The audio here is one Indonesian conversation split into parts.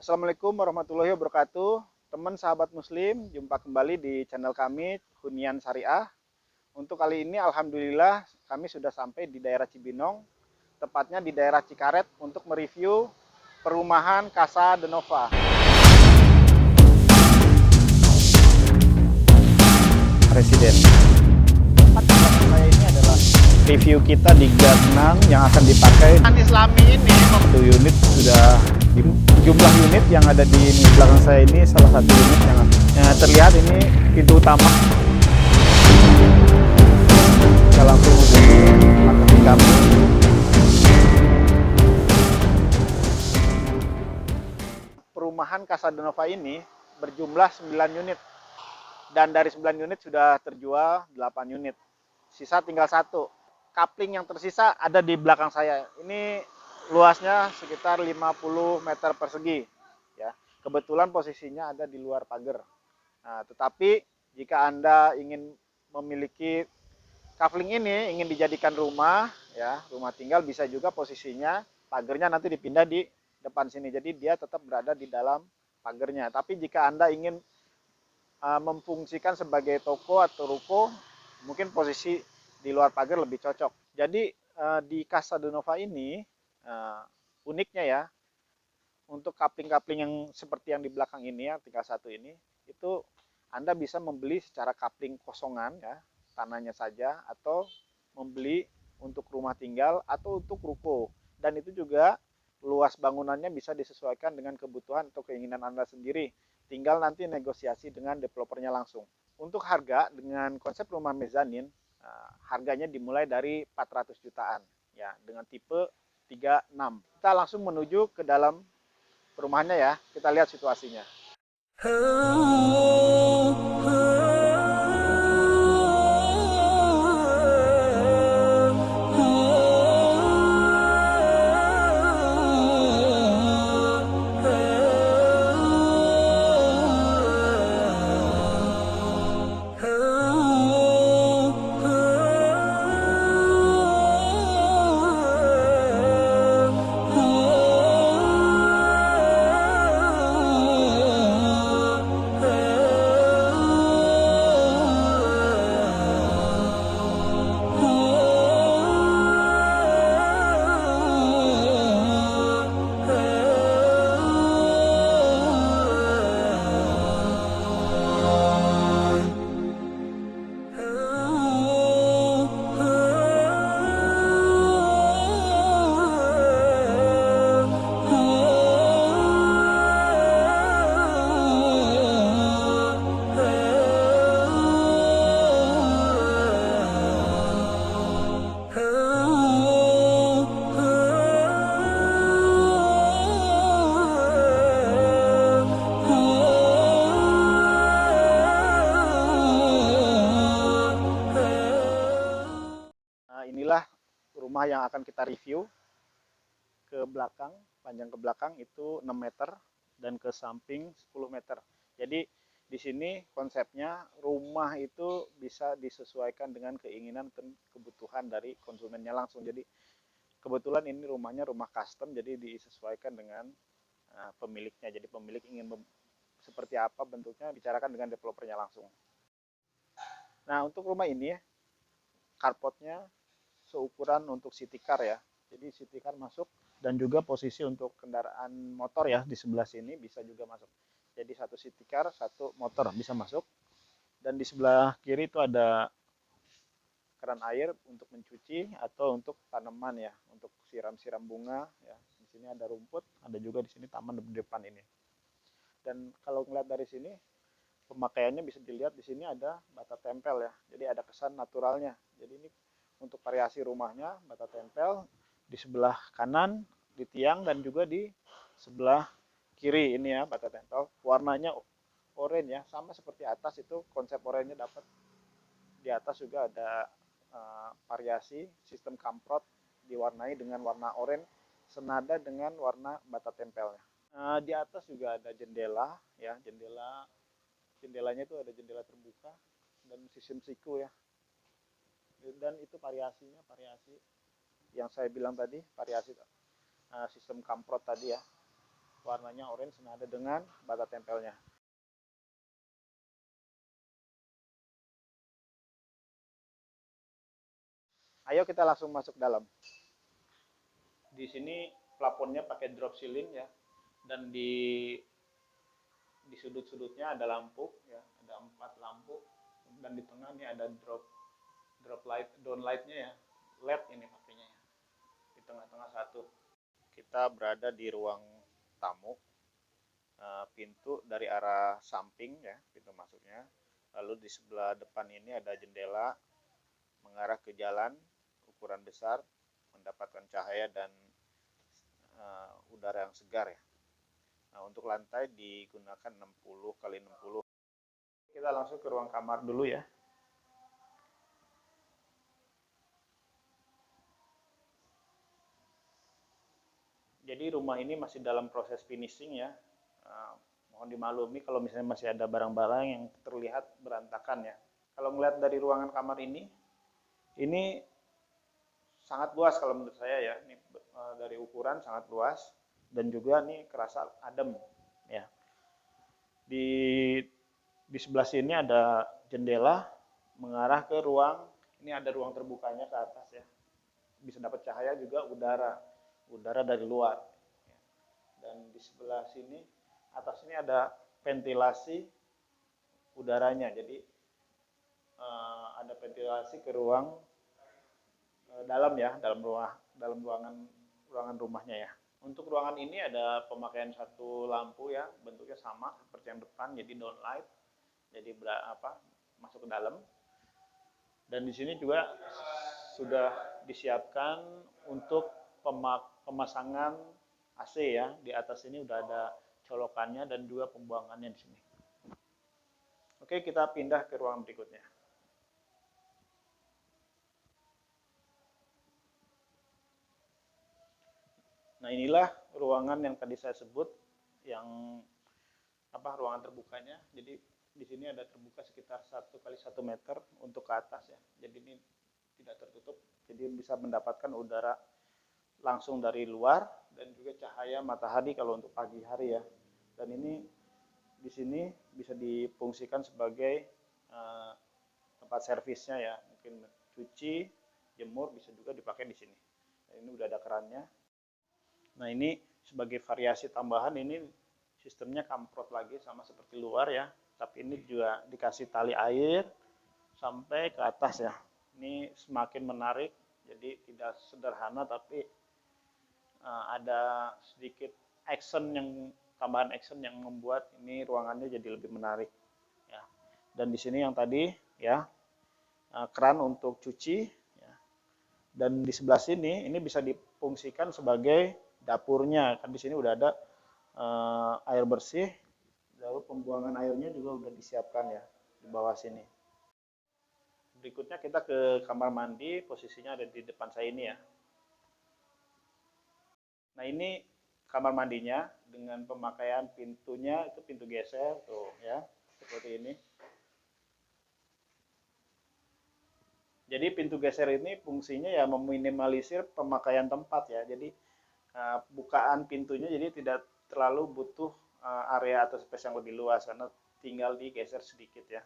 Assalamualaikum warahmatullahi wabarakatuh. Teman sahabat muslim, jumpa kembali di channel kami Hunian Syariah. Untuk kali ini alhamdulillah kami sudah sampai di daerah Cibinong, tepatnya di daerah Cikaret untuk mereview perumahan Casa de Nova. Presiden. Tempat di belakang saya ini adalah review kita di Gangnam yang akan dipakai. Islami ini satu unit sudah jumlah unit yang ada di belakang saya ini salah satu unit yang terlihat ini pintu utama. Kita langsung menuju lokasi kami. Perumahan Casa de Nova ini berjumlah 9 unit. Dan dari 9 unit sudah terjual 8 unit. Sisa tinggal satu. Kapling yang tersisa ada di belakang saya. Ini luasnya sekitar 50 meter persegi. Ya, kebetulan posisinya ada di luar pagar. Nah, tetapi jika Anda ingin memiliki kapling ini, ingin dijadikan rumah, ya, rumah tinggal, bisa juga posisinya pagarnya nanti dipindah di depan sini. Jadi dia tetap berada di dalam pagarnya. Tapi jika Anda ingin memfungsikan sebagai toko atau ruko, mungkin posisi di luar pagar lebih cocok. Jadi di Casa de Nova ini uniknya ya, untuk kapling-kapling yang seperti yang di belakang ini ya, tinggal satu ini, itu Anda bisa membeli secara kapling kosongan ya, tanahnya saja, atau membeli untuk rumah tinggal atau untuk ruko. Dan itu juga luas bangunannya bisa disesuaikan dengan kebutuhan atau keinginan Anda sendiri. Tinggal nanti negosiasi dengan developernya langsung. Untuk harga dengan konsep rumah mezanin, harganya dimulai dari 400 jutaan ya, dengan tipe 36. Kita langsung menuju ke dalam perumahannya ya. Kita lihat situasinya. Inilah rumah yang akan kita review. Ke belakang, panjang ke belakang itu 6 meter dan ke samping 10 meter. Jadi di sini konsepnya rumah itu bisa disesuaikan dengan keinginan dan kebutuhan dari konsumennya langsung. Jadi kebetulan ini rumahnya rumah custom, jadi disesuaikan dengan pemiliknya. Jadi pemilik ingin seperti apa bentuknya, bicarakan dengan developernya langsung. Nah, untuk rumah ini carportnya seukuran untuk city car ya. Jadi city car masuk, dan juga posisi untuk kendaraan motor ya di sebelah sini bisa juga masuk. Jadi satu city car, satu motor bisa masuk. Dan di sebelah kiri itu ada keran air untuk mencuci atau untuk tanaman ya, untuk siram-siram bunga ya. Di sini ada rumput, ada juga di sini taman di depan ini. Dan kalau ngeliat dari sini, pemakaiannya bisa dilihat di sini ada bata tempel ya. Jadi ada kesan naturalnya. Jadi ini untuk variasi rumahnya bata tempel di sebelah kanan di tiang, dan juga di sebelah kiri ini ya bata tempel. Warnanya oranye ya, sama seperti atas itu konsep oranye dapat. Di atas juga ada variasi sistem kamprot diwarnai dengan warna oranye senada dengan warna bata tempelnya. Di atas juga ada jendela ya, jendelanya itu ada jendela terbuka dan sistem siku ya. Dan itu variasi yang saya bilang tadi, variasi sistem kamprot tadi ya. warnanya orange senada dengan bata tempelnya. Ayo kita langsung masuk dalam. Di sini plafonnya pakai drop ceiling ya, dan di sudut-sudutnya ada lampu ya, ada 4 lampu, dan di tengah ini ada drop light, downlightnya ya, LED ini pakainya ya. Di tengah-tengah satu. Kita berada di ruang tamu, pintu dari arah samping ya, pintu masuknya. Lalu di sebelah depan ini ada jendela mengarah ke jalan, ukuran besar, mendapatkan cahaya dan udara yang segar ya. Nah, untuk lantai digunakan 60 kali 60. Kita langsung ke ruang kamar dulu ya. Jadi rumah ini masih dalam proses finishing ya. Mohon dimaklumi kalau misalnya masih ada barang-barang yang terlihat berantakan ya. Kalau melihat dari ruangan kamar ini sangat luas kalau menurut saya ya. Ini dari ukuran sangat luas dan juga nih kerasa adem ya. Di sebelah sini ada jendela mengarah ke ruang, ini ada ruang terbukanya ke atas ya. Bisa dapat cahaya juga udara dari luar. Dan di sebelah sini, atas ini ada ventilasi udaranya. Jadi ada ventilasi ke ruang dalam ya, dalam ruangan rumahnya ya. Untuk ruangan ini ada pemakaian satu lampu ya, bentuknya sama seperti yang depan, jadi downlight. Jadi masuk ke dalam. Dan di sini juga sudah disiapkan untuk pemasangan AC ya. Di atas ini udah ada colokannya dan juga pembuangannya di sini. Oke, kita pindah ke ruang berikutnya. Nah, inilah ruangan yang tadi saya sebut, yang ruangan terbukanya. Jadi di sini ada terbuka sekitar 1 kali 1 meter untuk ke atas ya. Jadi ini tidak tertutup, jadi bisa mendapatkan udara langsung dari luar dan juga cahaya matahari kalau untuk pagi hari ya. Dan ini di sini bisa difungsikan sebagai tempat servisnya ya, mungkin cuci, jemur bisa juga dipakai di sini. Nah, ini udah ada kerannya. Nah, ini sebagai variasi tambahan, ini sistemnya kamprot lagi sama seperti luar ya, tapi ini juga dikasih tali air sampai ke atas ya. Ini semakin menarik, jadi tidak sederhana tapi ada sedikit tambahan action yang membuat ini ruangannya jadi lebih menarik ya. Dan di sini yang tadi ya, keran untuk cuci ya. Dan di sebelah sini ini bisa difungsikan sebagai dapurnya, kan di sini udah ada air bersih, lalu pembuangan airnya juga udah disiapkan ya di bawah sini. Berikutnya kita ke kamar mandi, posisinya ada di depan saya ini ya. Nah, ini kamar mandinya dengan pemakaian pintunya itu pintu geser tuh ya, seperti ini. Jadi pintu geser ini fungsinya ya meminimalisir pemakaian tempat ya. Jadi bukaan pintunya jadi tidak terlalu butuh area atau space yang lebih luas karena tinggal digeser sedikit ya.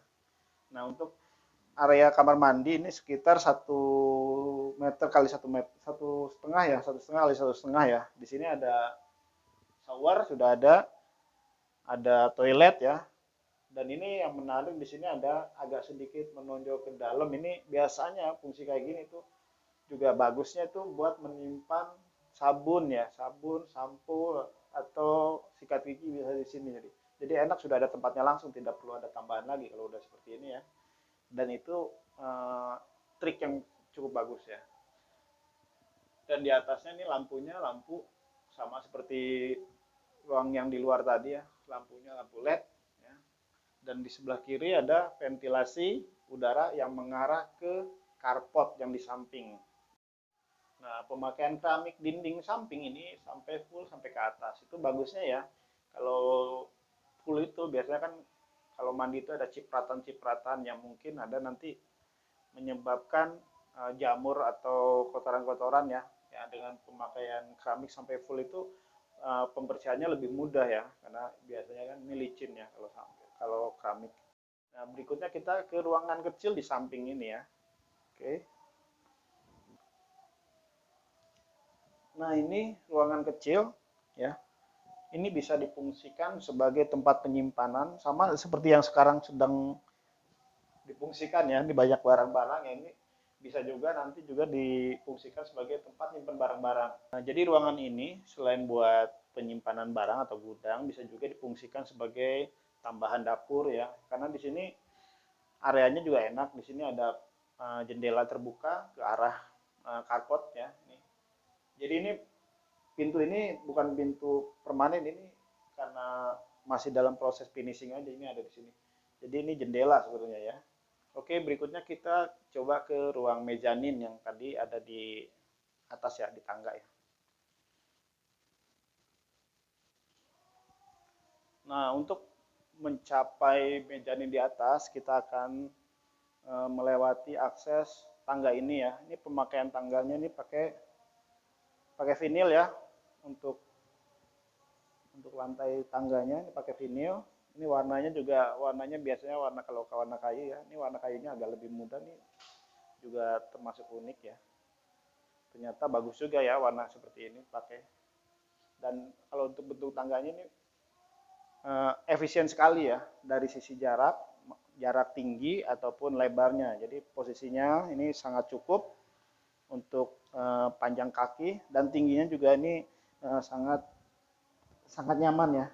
Nah, untuk area kamar mandi ini sekitar 1 meter kali 1 meter, 1,5 kali 1,5 ya. Di sini ada shower sudah ada toilet ya. Dan ini yang menarik di sini ada agak sedikit menonjol ke dalam. Ini biasanya fungsi kayak gini tuh juga bagusnya itu buat menyimpan sabun ya, sampo atau sikat gigi bisa di sini. Jadi enak, sudah ada tempatnya langsung, tidak perlu ada tambahan lagi kalau udah seperti ini ya. Dan itu trik yang cukup bagus ya. Dan di atasnya ini lampunya lampu sama seperti ruang yang di luar tadi ya, lampunya lampu LED ya. Dan di sebelah kiri ada ventilasi udara yang mengarah ke carport yang di samping. Nah, pemakaian keramik dinding samping ini sampai full sampai ke atas. Itu bagusnya ya. Kalau full itu biasanya kan kalau mandi itu ada cipratan-cipratan yang mungkin ada nanti menyebabkan jamur atau kotoran-kotoran ya. Ya, dengan pemakaian keramik sampai full itu pembersihannya lebih mudah ya, karena biasanya kan ini licin ya kalau keramik. Nah, berikutnya kita ke ruangan kecil di samping ini ya. Oke. Nah, ini ruangan kecil ya. Ini bisa difungsikan sebagai tempat penyimpanan sama seperti yang sekarang sedang difungsikan ya, ini banyak barang-barang ya, ini bisa juga nanti juga difungsikan sebagai tempat nyimpan barang-barang. Nah, jadi ruangan ini selain buat penyimpanan barang atau gudang bisa juga difungsikan sebagai tambahan dapur ya, karena di sini areanya juga enak. Di sini ada jendela terbuka ke arah carport ya. Jadi ini pintu ini bukan pintu permanen, ini karena masih dalam proses finishing aja, ini ada di sini. Jadi ini jendela sebenarnya ya. Oke, berikutnya kita coba ke ruang mezanin yang tadi ada di atas ya, di tangga ya. Nah, untuk mencapai mezanin di atas, kita akan melewati akses tangga ini ya. Ini pemakaian tangganya ini pakai vinil ya, untuk lantai tangganya ini pakai vinil. Ini warnanya juga biasanya kalau warna kayu ya. Ini warna kayunya agak lebih muda nih, juga termasuk unik ya. Ternyata bagus juga ya warna seperti ini pakai. Dan kalau untuk bentuk tangganya ini efisien sekali ya, dari sisi jarak tinggi ataupun lebarnya. Jadi posisinya ini sangat cukup untuk panjang kaki, dan tingginya juga ini sangat nyaman ya.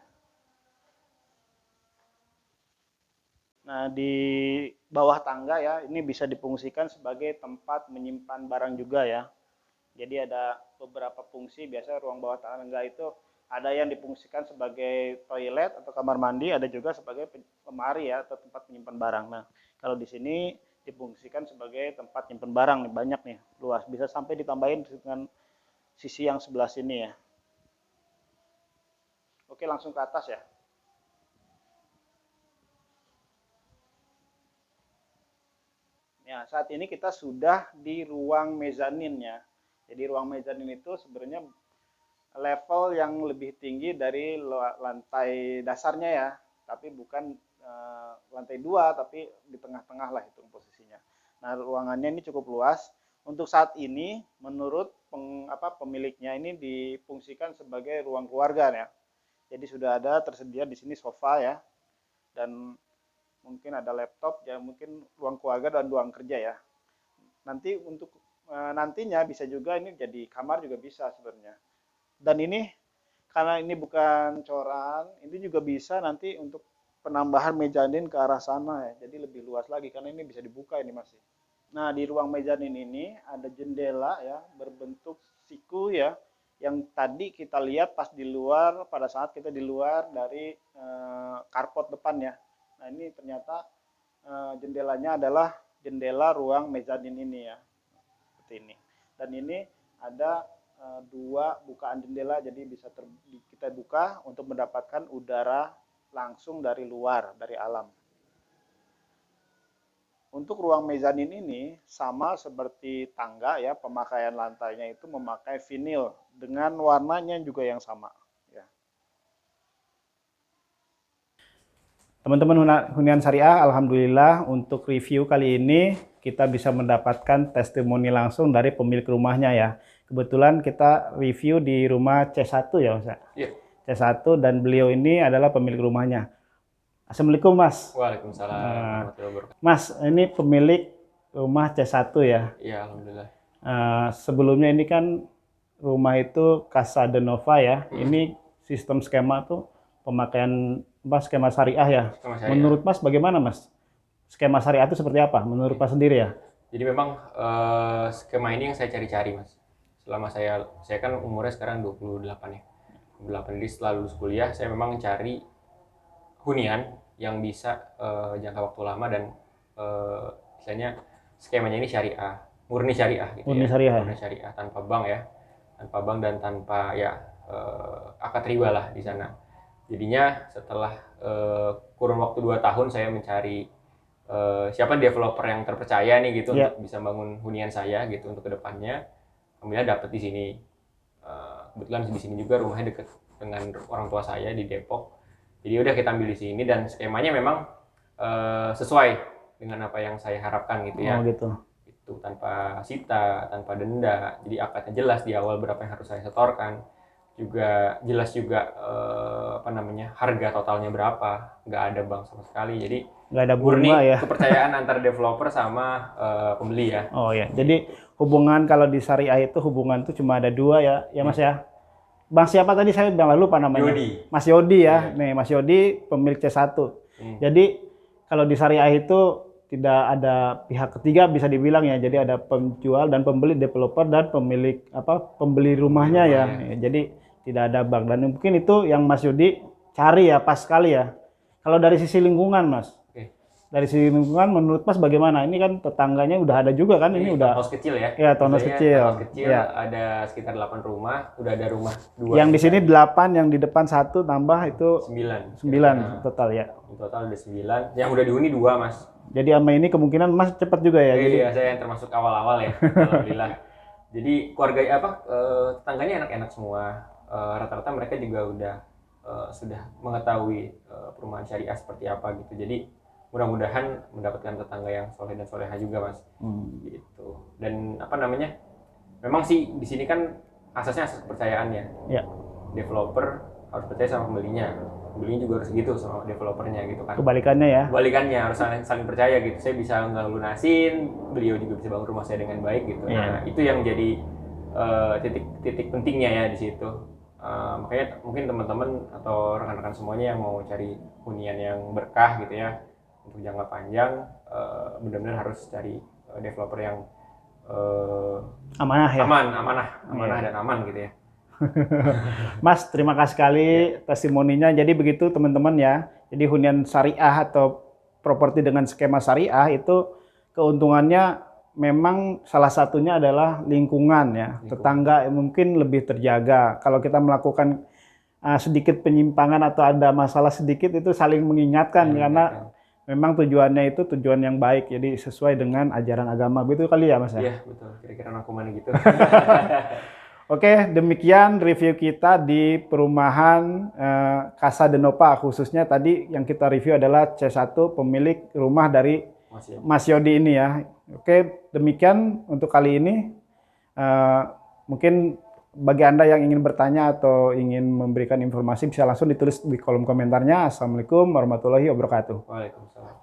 Nah, di bawah tangga ya, ini bisa difungsikan sebagai tempat menyimpan barang juga ya. Jadi ada beberapa fungsi, biasanya ruang bawah tangga itu ada yang difungsikan sebagai toilet atau kamar mandi, ada juga sebagai lemari ya, atau tempat menyimpan barang. Nah, kalau di sini difungsikan sebagai tempat menyimpan barang nih, banyak nih, luas. Bisa sampai ditambahin dengan sisi yang sebelah sini ya. Oke, langsung ke atas ya. Ya, saat ini kita sudah di ruang mezanin ya. Jadi ruang mezanin itu sebenarnya level yang lebih tinggi dari lantai dasarnya ya, tapi bukan lantai 2, tapi di tengah-tengah lah itu posisinya. Nah, ruangannya ini cukup luas. Untuk saat ini, menurut pemiliknya ini difungsikan sebagai ruang keluarga ya. Jadi sudah ada tersedia di sini sofa ya, dan mungkin ada laptop ya, mungkin ruang keluarga dan ruang kerja ya. Nanti untuk nantinya bisa juga ini jadi kamar juga bisa sebenarnya. Dan ini karena ini bukan coran, ini juga bisa nanti untuk penambahan mezanin ke arah sana ya. Jadi lebih luas lagi karena ini bisa dibuka ini masih. Nah, di ruang mezanin ini ada jendela ya, berbentuk siku ya, yang tadi kita lihat pas di luar, pada saat kita di luar dari carport depan ya. Nah, ini ternyata jendelanya adalah jendela ruang mezanin ini ya, seperti ini. Dan ini ada dua bukaan jendela, jadi bisa kita buka untuk mendapatkan udara langsung dari luar, dari alam. Untuk ruang mezanin ini sama seperti tangga ya, pemakaian lantainya itu memakai vinil dengan warnanya juga yang sama ya. Teman-teman hunian syariah, alhamdulillah untuk review kali ini kita bisa mendapatkan testimoni langsung dari pemilik rumahnya ya. Kebetulan kita review di rumah C1 ya Mas. Iya. C1, dan beliau ini adalah pemilik rumahnya. Assalamualaikum Mas. Waalaikumsalam. Mas, ini pemilik rumah C1 ya? Iya, alhamdulillah. Sebelumnya ini kan rumah itu Casa de Nova ya. Ini sistem skema tuh pemakaian skema syariah ya. Skema syariah. Menurut Mas bagaimana Mas? Skema syariah itu seperti apa menurut Mas sendiri ya? Jadi memang skema ini yang saya cari-cari Mas. Selama saya kan umurnya sekarang 28 ya. 28, jadi setelah lulus kuliah saya memang cari hunian yang bisa jangka waktu lama dan misalnya skemanya ini syariah, murni syariah gitu. Murni syariah. Murni syariah, tanpa bank ya. Tanpa bank dan tanpa ya akad riba lah di sana. Jadinya setelah kurun waktu 2 tahun saya mencari siapa developer yang terpercaya nih gitu untuk bisa bangun hunian saya gitu untuk kedepannya. Alhamdulillah dapet di sini. Kebetulan di sini juga rumahnya deket dengan orang tua saya di Depok. Jadi udah kita ambil di sini dan skemanya memang sesuai dengan apa yang saya harapkan gitu ya. Oh gitu. Itu tanpa sita, tanpa denda. Jadi akadnya jelas di awal berapa yang harus saya setorkan. Juga jelas juga harga totalnya berapa. Nggak ada bank sama sekali. Jadi Nggak ada murni bunga ya. kepercayaan antara developer sama pembeli ya. Oh ya, jadi hubungan kalau di syariah itu hubungan itu cuma ada dua ya Mas ya. Bang siapa tadi saya udah lupa namanya. Yodi. Mas Yodi ya. Nih Mas Yodi pemilik C1. Jadi kalau di syariah itu tidak ada pihak ketiga bisa dibilang ya. Jadi ada penjual dan pembeli, developer dan pemilik pembeli rumahnya ya. Jadi tidak ada bank dan mungkin itu yang Mas Yodi cari ya pas sekali ya. Kalau dari sisi lingkungan Mas. Dari sisi lingkungan menurut Mas bagaimana? Ini kan tetangganya udah ada juga kan? Ini udah townhouse kecil ya. Ya, townhouse kecil. Townhouse kecil Ya. ada sekitar 8 rumah, udah ada rumah 2. Yang di sini 8, yang di depan 1 tambah itu 9 total ya. Di total ada 9. Yang udah dihuni 2, Mas. Jadi sama ini kemungkinan Mas cepat juga ya. Jadi Iya, saya yang termasuk awal-awal ya. Alhamdulillah. Jadi keluarga tetangganya enak-enak semua. Rata-rata mereka juga udah sudah mengetahui perumahan syariah seperti apa gitu. Jadi mudah-mudahan mendapatkan tetangga yang soleh dan soleha juga Mas. Gitu. Dan memang sih di sini kan asasnya asas kepercayaan ya. Ya. Developer harus percaya sama pembelinya. Pembelinya juga harus gitu sama developernya gitu kan. Kebalikannya ya. Kebalikannya harus saling percaya gitu. Saya bisa ngelunasin, beliau juga bisa bangun rumah saya dengan baik gitu. Ya. Nah, itu yang jadi titik pentingnya ya di situ. Makanya mungkin teman-teman atau rekan-rekan semuanya yang mau cari hunian yang berkah gitu ya untuk jangka panjang, benar-benar harus cari developer yang Amanah ya. amanah dan aman gitu ya. Mas, terima kasih sekali testimoninya. Jadi begitu teman-teman ya. Jadi hunian syariah atau properti dengan skema syariah itu keuntungannya memang salah satunya adalah lingkungan ya. Tetangga mungkin lebih terjaga. Kalau kita melakukan sedikit penyimpangan atau ada masalah sedikit itu saling mengingatkan karena memang tujuannya itu tujuan yang baik. Jadi sesuai dengan ajaran agama. Begitu kali ya Mas ya? Iya, betul. Kira-kira rangkumannya gitu. Oke, demikian review kita di perumahan Casa de Noppa, khususnya tadi yang kita review adalah C1 pemilik rumah dari Mas Yodi ini ya. Oke, demikian untuk kali ini. Mungkin bagi Anda yang ingin bertanya atau ingin memberikan informasi bisa langsung ditulis di kolom komentarnya. Assalamualaikum warahmatullahi wabarakatuh. Waalaikumsalam.